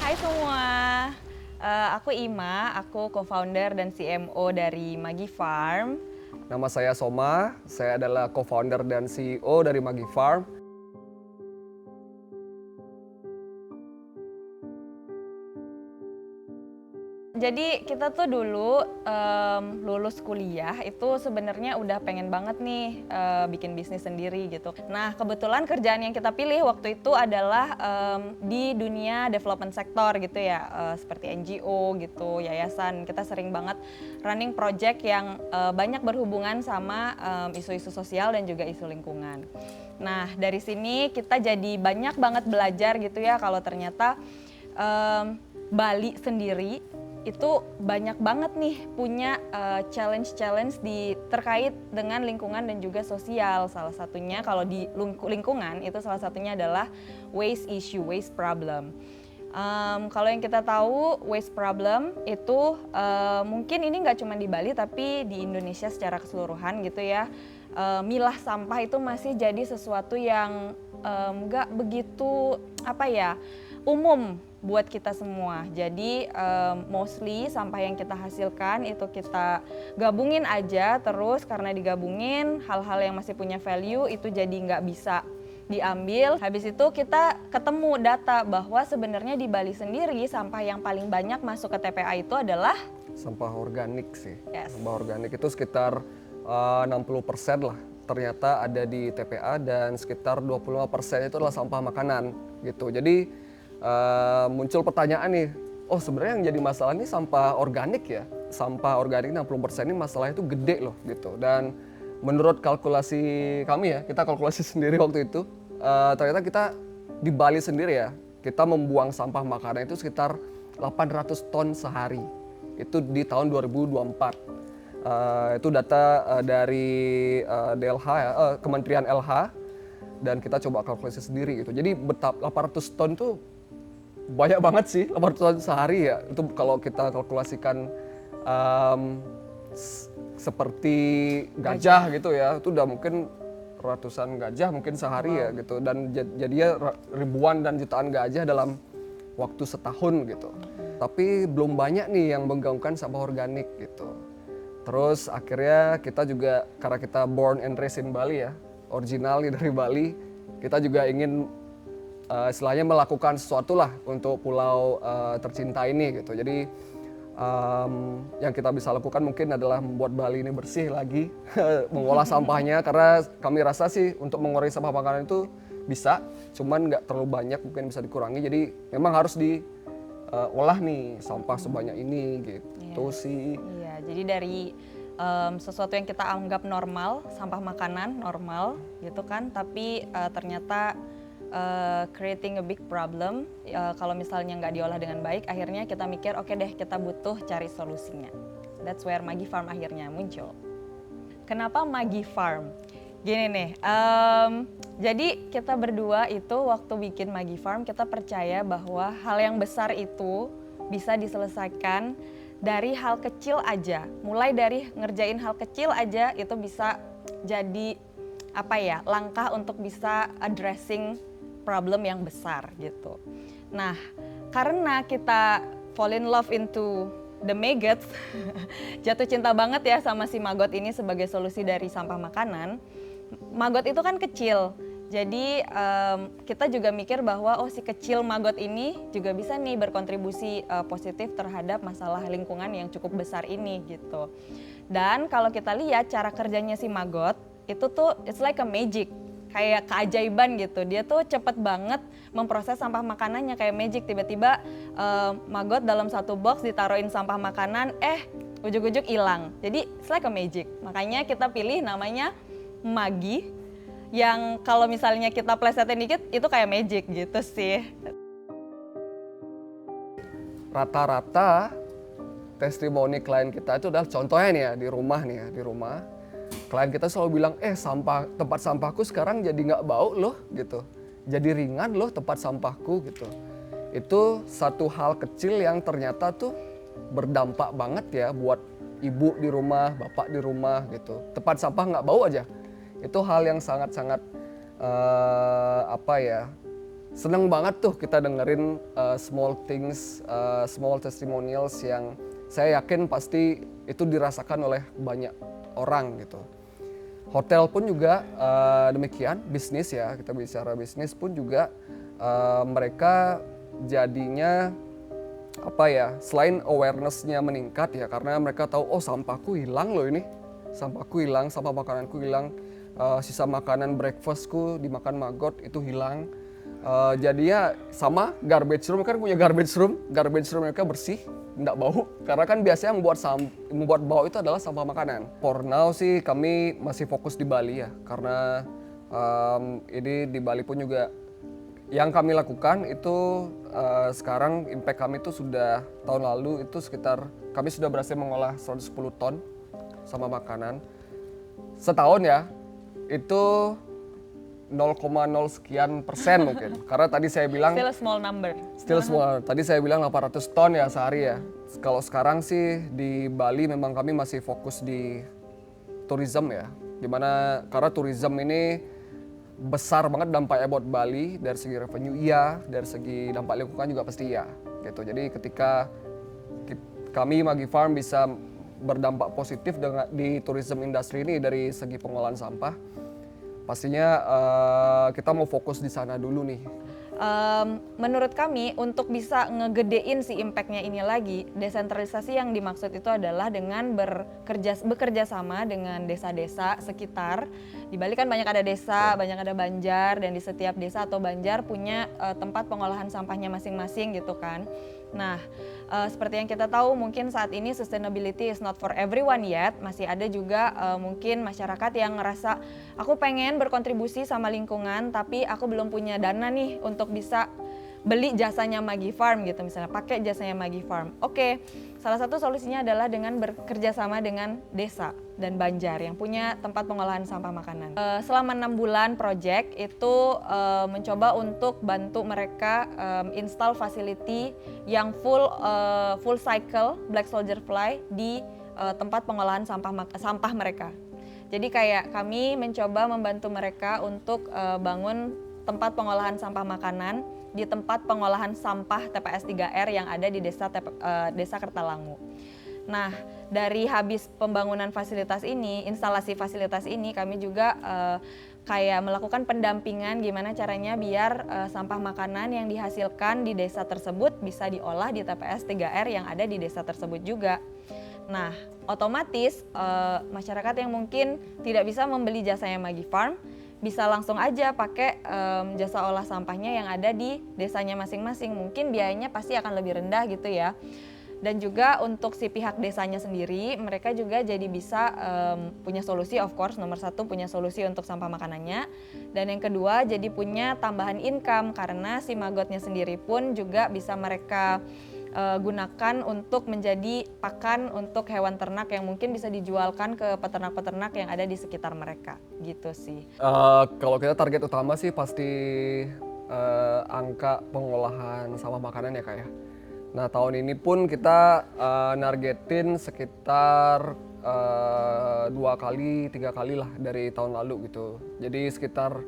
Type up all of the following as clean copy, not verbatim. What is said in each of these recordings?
Hai semua, aku Ima, aku co-founder dan CMO dari Magi Farm. Nama saya Soma, saya adalah co-founder dan CEO dari Magi Farm. Jadi kita tuh dulu lulus kuliah itu sebenarnya udah pengen banget nih bikin bisnis sendiri gitu. Nah kebetulan kerjaan yang kita pilih waktu itu adalah di dunia development sector gitu ya, seperti NGO gitu, yayasan. Kita sering banget running project yang banyak berhubungan sama isu-isu sosial dan juga isu lingkungan. Nah dari sini kita jadi banyak banget belajar gitu ya kalau ternyata Bali sendiri itu banyak banget nih punya challenge-challenge terkait dengan lingkungan dan juga sosial. Salah satunya kalau di lingkungan itu salah satunya adalah waste issue, waste problem. Kalau yang kita tahu waste problem itu mungkin ini nggak cuma di Bali tapi di Indonesia secara keseluruhan gitu ya. Milah sampah itu masih jadi sesuatu yang nggak begitu umum buat kita semua. Jadi mostly sampah yang kita hasilkan itu kita gabungin aja terus, karena digabungin hal-hal yang masih punya value itu jadi nggak bisa diambil. Habis itu kita ketemu data bahwa sebenarnya di Bali sendiri sampah yang paling banyak masuk ke TPA itu adalah Sampah organik sih. Yes. Sampah organik itu sekitar 60% lah ternyata ada di TPA, dan sekitar 25% itu adalah sampah makanan gitu. Jadi muncul pertanyaan nih, oh sebenarnya yang jadi masalah ini sampah organik ya. Sampah organik 60% ini masalahnya itu gede loh gitu. Dan menurut kalkulasi kami ya, kita kalkulasi sendiri waktu itu, ternyata kita di Bali sendiri ya, kita membuang sampah makanan itu sekitar 800 ton sehari. Itu di tahun 2024. Itu data dari DLH ya, Kementerian LH, dan kita coba kalkulasi sendiri gitu. Jadi 800 ton tuh banyak banget sih, 800 ton sehari ya. Itu kalau kita kalkulasikan seperti gajah gitu ya, itu udah mungkin ratusan gajah mungkin sehari ya gitu. Dan jadinya ribuan dan jutaan gajah dalam waktu setahun gitu. Tapi belum banyak nih yang menggaungkan sampah organik gitu. Terus akhirnya kita juga, karena kita born and raised in Bali ya, original dari Bali, kita juga ingin istilahnya melakukan sesuatu lah untuk pulau tercinta ini gitu. Jadi yang kita bisa lakukan mungkin adalah membuat Bali ini bersih lagi, mengolah sampahnya, karena kami rasa sih untuk mengurangi sampah makanan itu bisa, cuman nggak terlalu banyak, mungkin bisa dikurangi. Jadi memang harus diolah nih sampah sebanyak ini gitu sih. Iya, jadi dari sesuatu yang kita anggap normal, sampah makanan normal gitu kan, tapi ternyata creating a big problem. Kalau misalnya nggak diolah dengan baik, akhirnya kita mikir oke deh kita butuh cari solusinya. That's where Magi Farm akhirnya muncul. Kenapa Magi Farm? Gini nih, jadi kita berdua itu waktu bikin Magi Farm kita percaya bahwa hal yang besar itu bisa diselesaikan dari hal kecil aja. Mulai dari ngerjain hal kecil aja itu bisa jadi langkah untuk bisa addressing problem yang besar gitu. Nah, karena kita fall in love into the maggots, jatuh cinta banget ya sama si maggot ini sebagai solusi dari sampah makanan. Maggot itu kan kecil, jadi kita juga mikir bahwa si kecil maggot ini juga bisa nih berkontribusi positif terhadap masalah lingkungan yang cukup besar ini gitu. Dan kalau kita lihat cara kerjanya si maggot itu tuh it's like a magic, kayak keajaiban gitu. Dia tuh cepet banget memproses sampah makanannya kayak magic. Tiba-tiba maggot dalam satu box ditaruhin sampah makanan, ujuk-ujuk hilang. Jadi it's like a magic. Makanya kita pilih namanya Magi, yang kalau misalnya kita plesetin dikit itu kayak magic gitu sih. Rata-rata testimoni klien kita itu adalah, contohnya nih ya, di rumah klien kita selalu bilang, tempat sampahku sekarang jadi nggak bau loh gitu, jadi ringan loh tempat sampahku gitu. Itu satu hal kecil yang ternyata tuh berdampak banget ya buat ibu di rumah, bapak di rumah gitu. Tempat sampah nggak bau aja, itu hal yang sangat-sangat seneng banget tuh kita dengerin small things, small testimonials yang saya yakin pasti itu dirasakan oleh banyak orang gitu. Hotel pun juga demikian, bisnis ya, kita bicara bisnis pun juga mereka jadinya apa ya, selain awareness-nya meningkat ya karena mereka tahu oh sampahku hilang loh ini, sampahku hilang, sampah makananku hilang, sisa makanan breakfastku dimakan maggot itu hilang. Jadinya sama garbage room kan punya garbage room mereka bersih, tidak bau karena kan biasanya membuat bau itu adalah sampah makanan. For now sih kami masih fokus di Bali ya karena ini di Bali pun juga yang kami lakukan itu sekarang impact kami itu sudah tahun lalu itu sekitar kami sudah berhasil mengolah 110 ton sama makanan setahun ya itu 0,0 sekian persen mungkin. Karena tadi saya bilang Still a small number. still small. Tadi saya bilang 800 ton ya sehari ya. Kalau sekarang sih di Bali memang kami masih fokus di tourism ya. Dimana karena tourism ini besar banget dampaknya buat Bali dari segi revenue iya, dari segi dampak lingkungan juga pasti iya gitu. Jadi ketika kami Maggie Farm bisa berdampak positif di tourism industry ini dari segi pengolahan sampah, pastinya kita mau fokus di sana dulu nih. Menurut kami untuk bisa ngegedein si impactnya ini lagi, desentralisasi yang dimaksud itu adalah dengan bekerja sama dengan desa-desa sekitar. Di Bali kan banyak ada desa, banyak ada banjar, dan di setiap desa atau banjar punya tempat pengolahan sampahnya masing-masing gitu kan. Nah, seperti yang kita tahu mungkin saat ini sustainability is not for everyone yet. Masih ada juga mungkin masyarakat yang ngerasa aku pengen berkontribusi sama lingkungan tapi aku belum punya dana nih untuk bisa beli jasanya Maggie Farm gitu, misalnya pakai jasanya Maggie Farm. Oke, salah satu solusinya adalah dengan bekerja sama dengan desa dan banjar yang punya tempat pengolahan sampah makanan. Selama 6 bulan project itu mencoba untuk bantu mereka install facility yang full cycle black soldier fly di tempat pengolahan sampah mereka. Jadi kayak kami mencoba membantu mereka untuk bangun tempat pengolahan sampah makanan di tempat pengolahan sampah TPS 3R yang ada di desa Kertalangu. Nah, dari habis pembangunan fasilitas ini, instalasi fasilitas ini, kami juga kayak melakukan pendampingan gimana caranya biar sampah makanan yang dihasilkan di desa tersebut bisa diolah di TPS 3R yang ada di desa tersebut juga. Nah, otomatis masyarakat yang mungkin tidak bisa membeli jasanya Maggie Farm bisa langsung aja pakai jasa olah sampahnya yang ada di desanya masing-masing. Mungkin biayanya pasti akan lebih rendah gitu ya. Dan juga untuk si pihak desanya sendiri, mereka juga jadi bisa punya solusi, of course nomor satu punya solusi untuk sampah makanannya. Dan yang kedua jadi punya tambahan income karena si maggotnya sendiri pun juga bisa mereka gunakan untuk menjadi pakan untuk hewan ternak yang mungkin bisa dijualkan ke peternak-peternak yang ada di sekitar mereka gitu sih. Kalau kita target utama sih pasti angka pengolahan sampah makanan ya Kak ya. Nah tahun ini pun kita nargetin sekitar 2 kali, 3 kali lah dari tahun lalu gitu. Jadi sekitar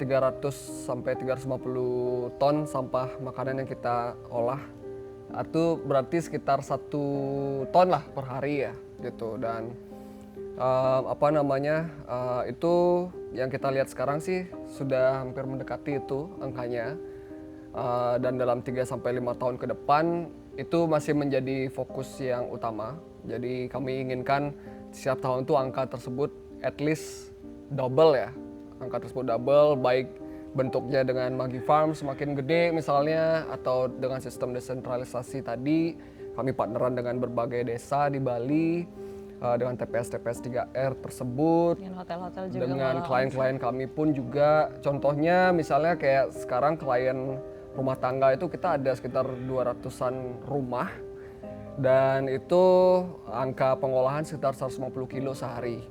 300 sampai 350 ton sampah makanan yang kita olah. Itu berarti sekitar 1 ton lah per hari ya gitu. Dan itu yang kita lihat sekarang sih sudah hampir mendekati itu angkanya. Dan dalam 3-5 tahun ke depan itu masih menjadi fokus yang utama. Jadi kami inginkan setiap tahun itu angka tersebut at least double ya. Angka tersebut double, baik bentuknya dengan Maggie Farm semakin gede misalnya, atau dengan sistem desentralisasi tadi kami partneran dengan berbagai desa di Bali, dengan TPS 3R tersebut, Dengan hotel-hotel juga, dengan klien-klien kami pun juga. Contohnya misalnya kayak sekarang klien rumah tangga itu kita ada sekitar 200-an rumah dan itu angka pengolahan sekitar 150 kilo sehari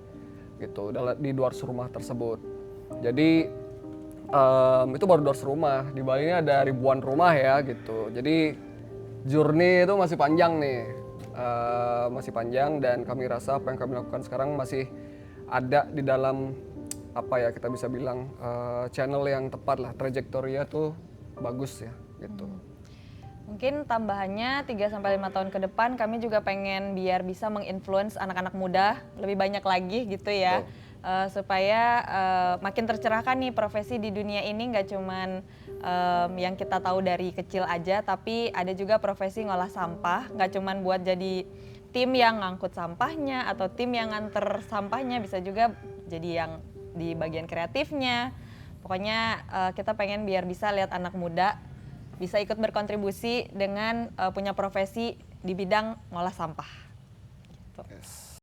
gitu di 200 rumah tersebut. Jadi itu baru 200 rumah, di Bali ini ada ribuan rumah ya gitu. Jadi journey itu masih panjang nih, masih panjang, dan kami rasa apa yang kami lakukan sekarang masih ada di dalam apa ya kita bisa bilang channel yang tepat lah, trajektorinya tuh bagus ya gitu. Mungkin tambahannya 3-5 tahun ke depan kami juga pengen biar bisa menginfluence anak-anak muda lebih banyak lagi gitu ya. Supaya makin tercerahkan nih profesi di dunia ini, nggak cuman yang kita tahu dari kecil aja, tapi ada juga profesi ngolah sampah, nggak cuman buat jadi tim yang ngangkut sampahnya atau tim yang nganter sampahnya, bisa juga jadi yang di bagian kreatifnya. Pokoknya kita pengen biar bisa lihat anak muda bisa ikut berkontribusi dengan punya profesi di bidang ngolah sampah. Gitu. Yes.